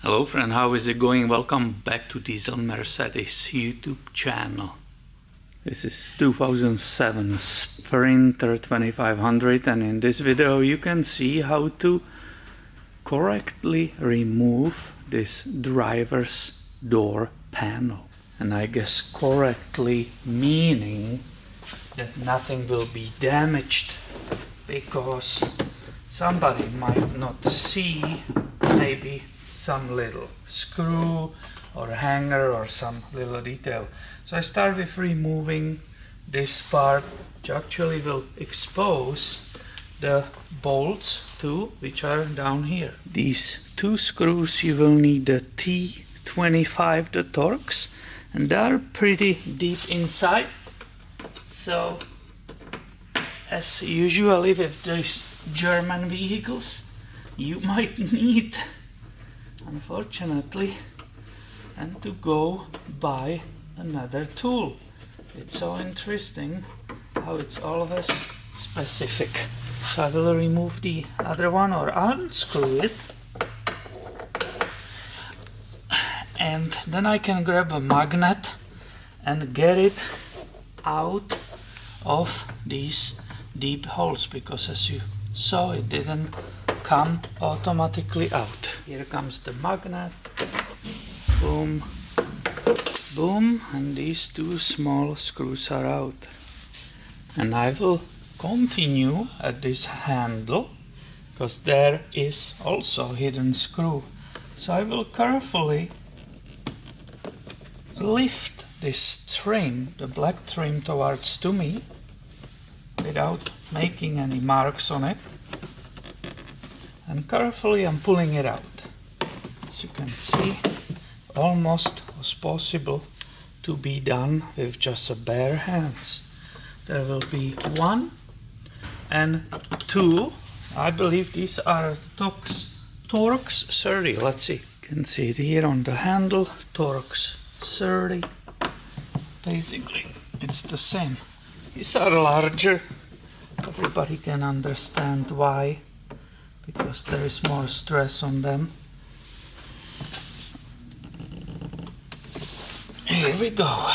Hello friend, how is it going? Welcome back to Diesel Mercedes YouTube channel. This is 2007 Sprinter 2500, and in this video you can see how to correctly remove this driver's door panel. And I guess correctly meaning that nothing will be damaged, because somebody might not see maybe some little screw or hanger or some little detail. So I start with removing this part, which actually will expose the bolts too, which are down here. These two screws, you will need the T25, the Torx, and they're pretty deep inside. So as usually with these German vehicles, you might need, unfortunately, and to go buy another tool. It's so interesting how it's always specific. So I will remove the other one or unscrew it, and then I can grab a magnet and get it out of these deep holes, because as you saw, it didn't come automatically out. Here comes the magnet, boom, boom, and these two small screws are out. And I will continue at this handle, because there is also a hidden screw. So I will carefully lift this trim, the black trim, towards to me without making any marks on it. And carefully I'm pulling it out. As you can see, almost was possible to be done with just a bare hands. There will be 1 and 2. I believe these are Torx 30. Let's see. You can see it here on the handle, Torx 30. Basically, it's the same. These are larger. Everybody can understand why, because there is more stress on them. Here we go.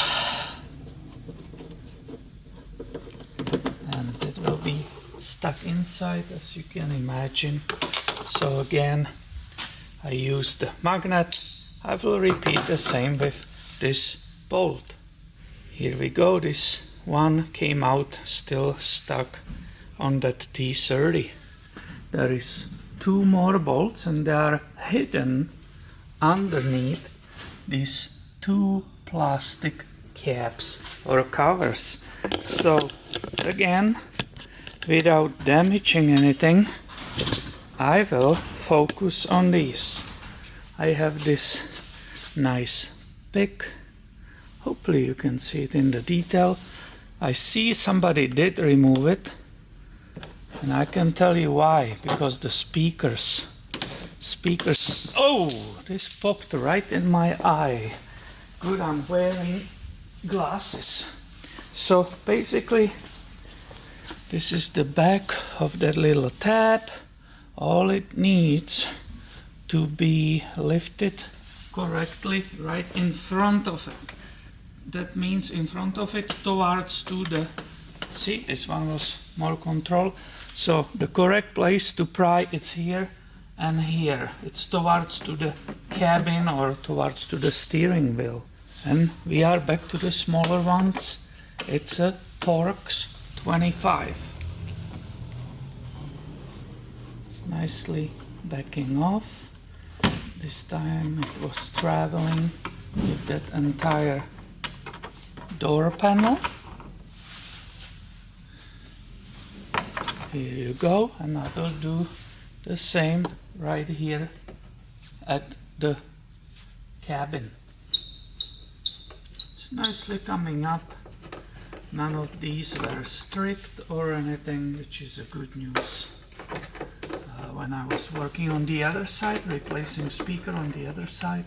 And it will be stuck inside, as you can imagine. So again, I use the magnet. I will repeat the same with this bolt. Here we go. This one came out still stuck on that T30. There is 2 more bolts, and they are hidden underneath these 2 plastic caps or covers. So again, without damaging anything, I will focus on these. I have this nice pick. Hopefully you can see it in the detail. I see somebody did remove it, and I can tell you why, because the speakers, oh, this popped right in my eye. Good, I'm wearing glasses. So basically, this is the back of that little tab. All it needs to be lifted correctly right in front of it. That means in front of it towards to the, see, this one was more control. So the correct place to pry, it's here and here. It's towards to the cabin or towards to the steering wheel. And we are back to the smaller ones. It's a Torx 25. It's nicely backing off. This time it was traveling with that entire door panel. Here you go, and I will do the same right here at the cabin. It's nicely coming up. None of these were stripped or anything, which is a good news. When I was working on the other side, replacing speaker on the other side,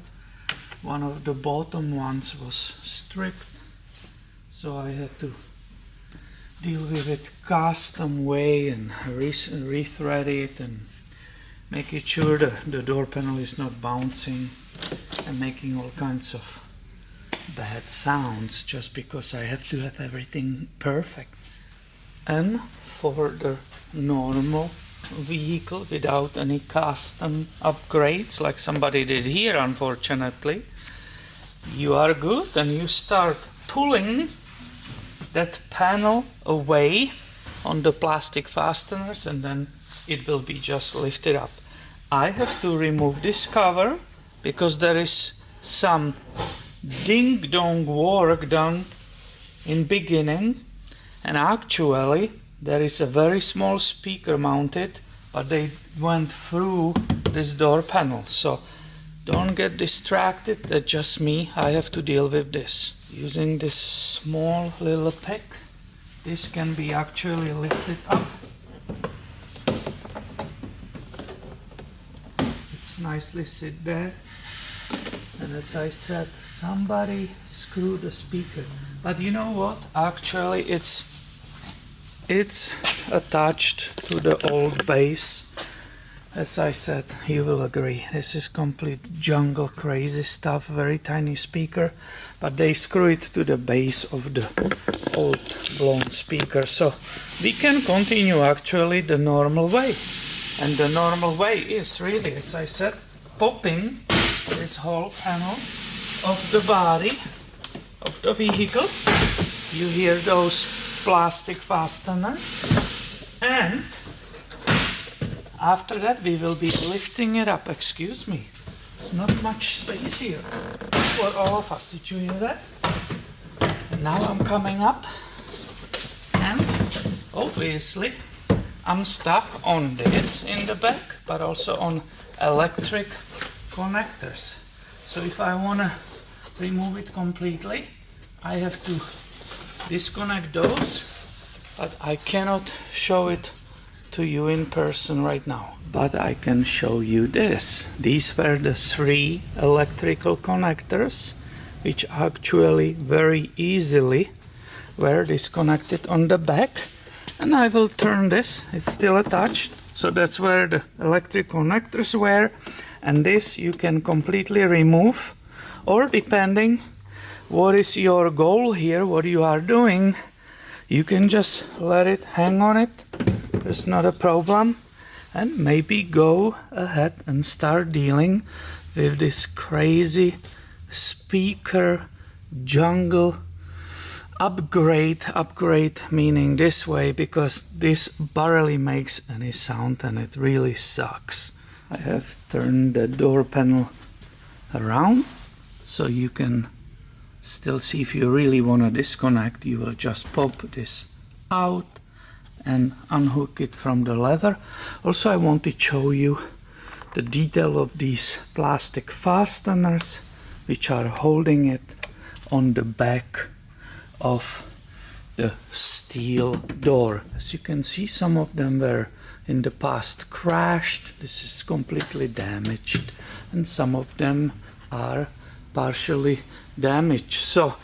one of the bottom ones was stripped, so I had to deal with it custom way and rethread it and making sure the door panel is not bouncing and making all kinds of bad sounds just because I have to have everything perfect. And for the normal vehicle without any custom upgrades like somebody did here, unfortunately, you are good and you start pulling that panel away on the plastic fasteners, and then it will be just lifted up. I have to remove this cover because there is some ding-dong work done in beginning, and actually there is a very small speaker mounted, but they went through this door panel. So don't get distracted, that's just me. I have to deal with this. Using this small little pick, this can be actually lifted up. It's nicely sit there. And as I said, somebody screwed the speaker. But you know what? Actually, it's attached to the old base. As I said, you will agree, this is complete jungle crazy stuff, very tiny speaker, but they screw it to the base of the old blown speaker. So we can continue actually the normal way. And the normal way is really, as I said, popping this whole panel of the body of the vehicle. You hear those plastic fasteners, and after that we will be lifting it up. Excuse me, it's not much space here for all of us. Did you hear that? And now I'm coming up, and obviously I'm stuck on this in the back, but also on electric connectors. So if I want to remove it completely, I have to disconnect those, but I cannot show it to you in person right now. But I can show you this. These were the 3 electrical connectors, which actually very easily were disconnected on the back. And I will turn this, it's still attached. So that's where the electric connectors were. And this you can completely remove, or depending what is your goal here, what you are doing, you can just let it hang on it. There's not a problem. And maybe go ahead and start dealing with this crazy speaker jungle upgrade meaning this way, because this barely makes any sound and it really sucks. I have turned the door panel around so you can still see. If you really want to disconnect, you will just pop this out and unhook it from the lever. Also, I want to show you the detail of these plastic fasteners which are holding it on the back of the steel door. As you can see, some of them were in the past crashed. This is completely damaged, and some of them are partially damaged. So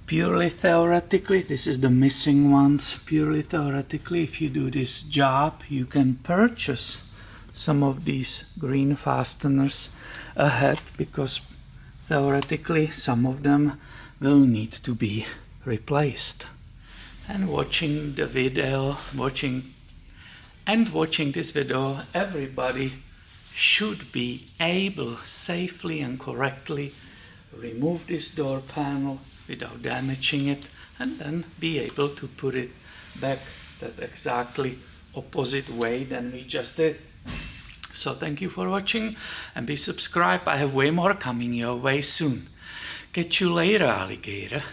purely theoretically, this is the missing ones. Purely theoretically, if you do this job, you can purchase some of these green fasteners ahead, because theoretically some of them will need to be replaced. And watching the video, watching this video, everybody should be able safely and correctly remove this door panel without damaging it, and then be able to put it back that exactly opposite way than we just did. So thank you for watching, and be subscribed. I have way more coming your way soon. Catch you later, alligator.